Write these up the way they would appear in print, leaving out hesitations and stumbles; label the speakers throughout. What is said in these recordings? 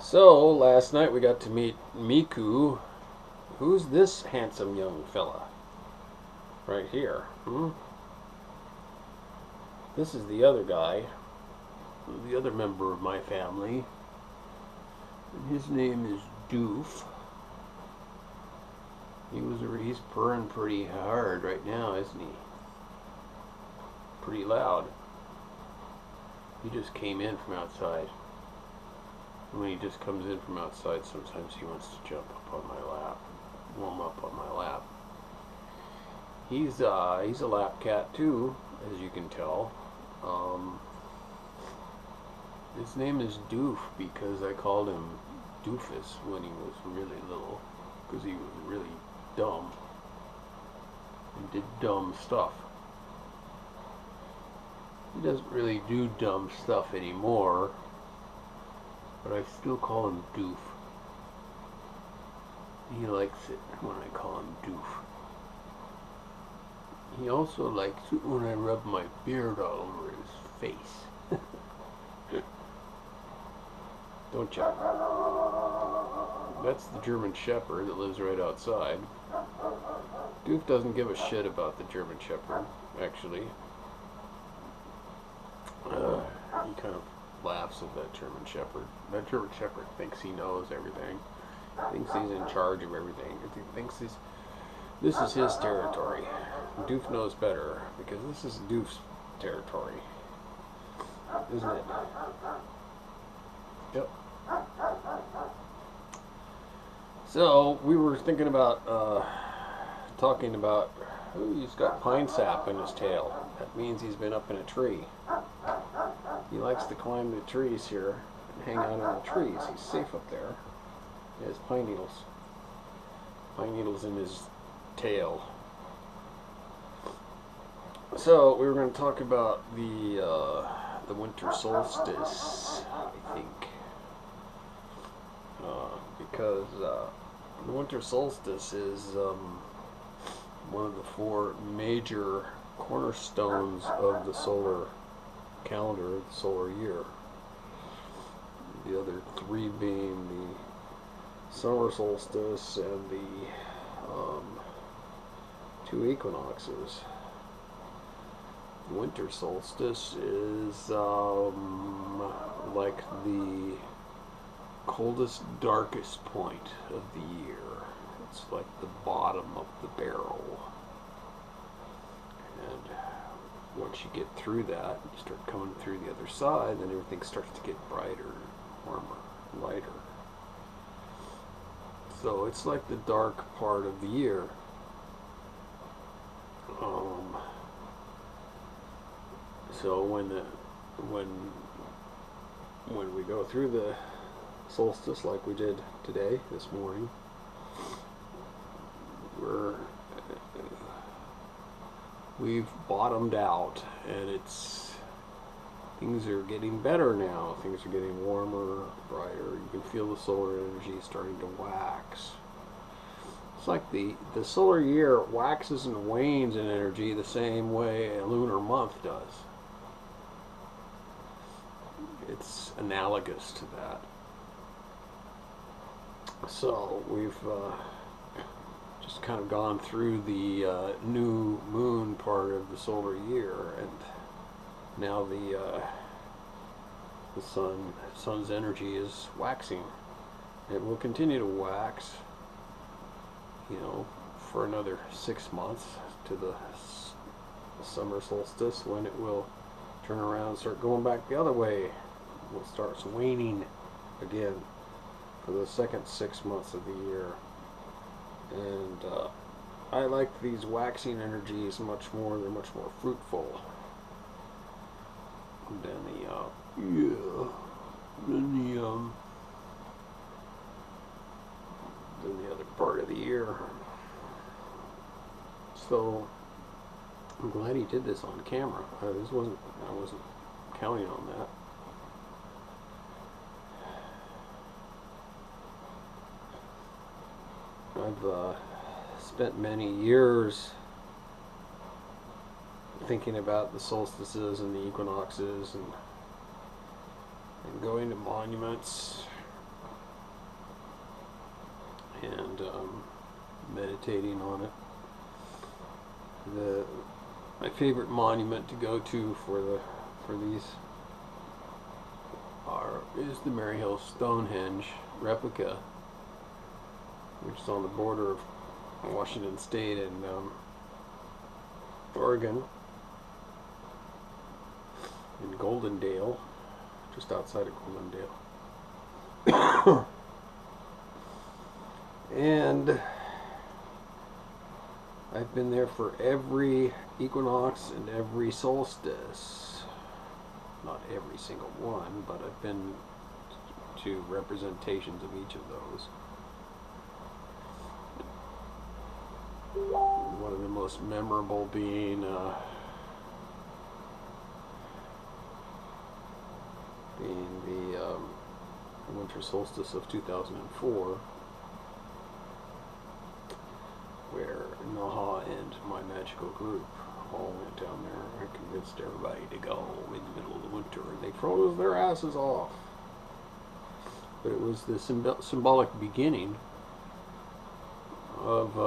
Speaker 1: So, last night we got to meet Miku. Who's this handsome young fella? Right here. This is the other guy, the other member of my family. And his name is Doof. He's purring pretty hard right now, isn't he? Pretty loud. He just came in from outside. When he just comes in from outside, sometimes he wants to jump up on my lap, warm up on my lap. He's a lap cat too, as you can tell. His name is Doof because I called him Doofus when he was really little, because he was really dumb and did dumb stuff. He doesn't really do dumb stuff anymore, but I still call him Doof. He likes it when I call him Doof. He also likes it when I rub my beard all over his face. Don't you? That's the German Shepherd that lives right outside. Doof doesn't give a shit about the German Shepherd, actually. He kind of laughs at that German Shepherd. That German Shepherd thinks he knows everything. Thinks he's in charge of everything. He thinks this is his territory. Doof knows better, because this is Doof's territory. Isn't it? Yep. So, we were thinking about, talking about, he's got pine sap in his tail. That means he's been up in a tree. He likes to climb the trees here and hang out in the trees. He's safe up there. He has pine needles. Pine needles in his tail. So we were going to talk about the Winter Solstice, I think, because the Winter Solstice is one of the four major cornerstones of the solar calendar, the solar year. The other three being the summer solstice and the two equinoxes. The winter solstice is like the coldest, darkest point of the year. It's like the bottom of the barrel. And once you get through that, you start coming through the other side, then everything starts to get brighter, warmer, lighter. So it's like the dark part of the year. So when we go through the solstice like we did today, this morning, we've bottomed out, and things are getting better now. Things are getting warmer, brighter. You can feel the solar energy starting to wax. It's like the solar year waxes and wanes in energy the same way a lunar month does. It's analogous to that. So we've just kind of gone through the new moon part of the solar year, and now the sun's energy is waxing. It will continue to wax, for another 6 months to the summer solstice, when it will turn around and start going back the other way. It starts waning again for the second 6 months of the year. And I like these waxing energies much more. They're much more fruitful than the other part of the year. So I'm glad he did this on camera. I wasn't counting on that. I've spent many years thinking about the solstices and the equinoxes and going to monuments and meditating on it. My favorite monument to go to for these is the Maryhill Stonehenge replica, which is on the border of Washington State and Oregon, in Goldendale, just outside of Goldendale. And I've been there for every equinox and every solstice. Not every single one, but I've been to representations of each of those. One of the most memorable being the Winter Solstice of 2004, where Naha and my magical group all went down there and convinced everybody to go in the middle of the winter, and they froze their asses off. But it was the symbolic beginning of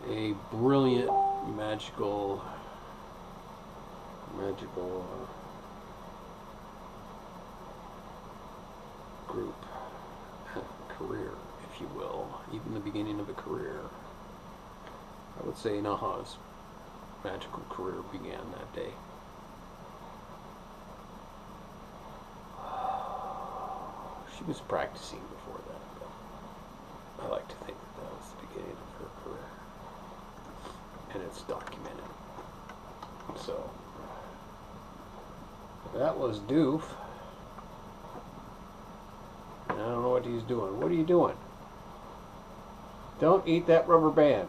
Speaker 1: a brilliant magical group, career, if you will, even the beginning of a career. I would say Naha's magical career began that day. She was practicing before that, but I like to think that was the beginning of her career, and it's documented. So that was Doof. I don't know what he's doing. What are you doing? Don't eat that rubber band.